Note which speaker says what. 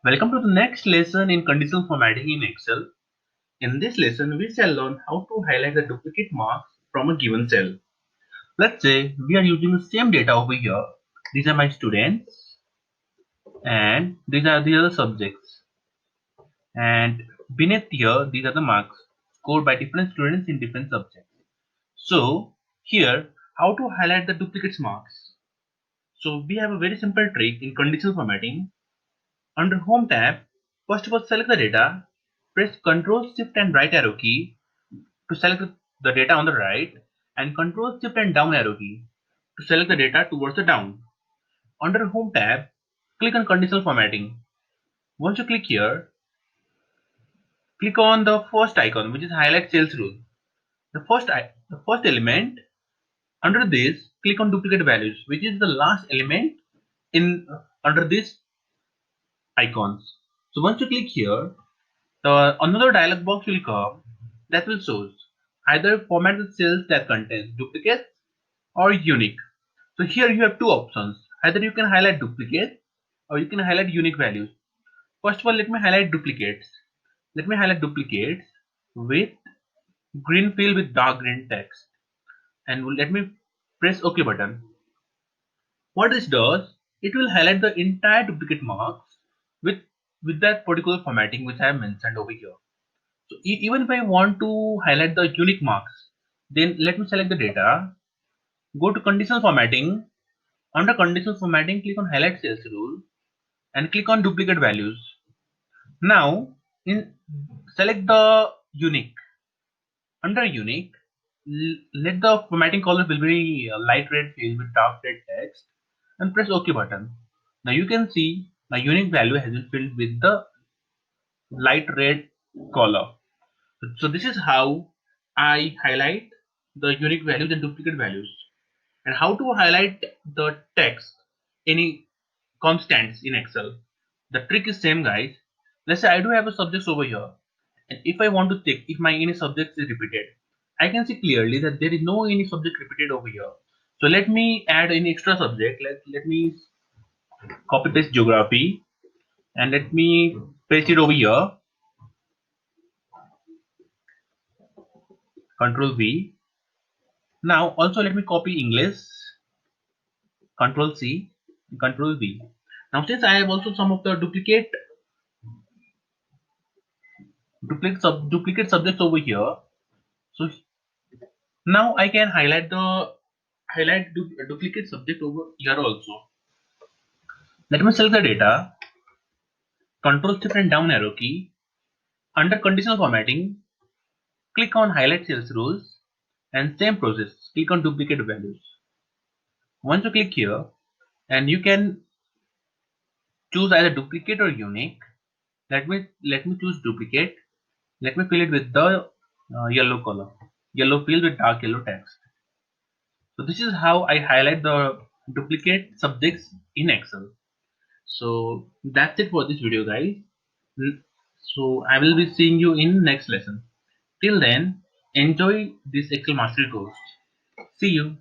Speaker 1: Welcome to the next lesson in conditional formatting in Excel. In this lesson, we shall learn how to highlight the duplicate marks from a given cell. Let's say we are using the same data over here. These are my students and these are the other subjects. And beneath here, these are the marks scored by different students in different subjects. So here, how to highlight the duplicate marks? So we have a very simple trick in conditional formatting. Under Home tab, first of all select the data, press Ctrl Shift and right arrow key to select the data on the right and Ctrl Shift and down arrow key to select the data towards the down. Under Home tab, click on Conditional Formatting. Once you click here, click on the first icon which is Highlight Cells rule. The first element under this, click on Duplicate Values which is the last element in under these icons. So once you click here, another dialog box will come that will show either format the cells that contains duplicates or unique. So here you have two options. Either you can highlight duplicate or you can highlight unique values. First of all, let me highlight duplicates. Let me highlight duplicates with green fill with dark green text and let me press OK button. What this does, it will highlight the entire duplicate marks with that particular formatting which I have mentioned over here. So even if I want to highlight the unique marks, then let me select the data, go to conditional formatting. Under conditional formatting, click on highlight cells rule and click on duplicate values. Now, select the unique. Under unique, let the formatting color will be light red field with dark red text and press OK button. Now you can see my unique value has been filled with the light red color. So this is how I highlight the unique values and duplicate values, and how to highlight the text, any constants in Excel. The trick is same, guys. Let's say I do have a subject over here, and if I want to check if my any subject is repeated, I can see clearly that there is no any subject repeated over here. So let me add any extra subject. Let me copy paste geography and let me paste it over here. Control V. Now also let me copy English. Control C, Control V. Now since I have also some of the duplicate subjects over here, so now I can highlight duplicate subject over here also. Let me select the data, Control Shift and down arrow key. Under conditional formatting, click on highlight cells rules and same process. Click on duplicate values. Once you click here, and you can choose either duplicate or unique. Let me choose duplicate. Let me fill it with the yellow color, yellow fill with dark yellow text. So this is how I highlight the duplicate subjects in Excel. So that's it for this video, guys. So I will be seeing you in next lesson. Till then, enjoy this Excel mastery course. See you.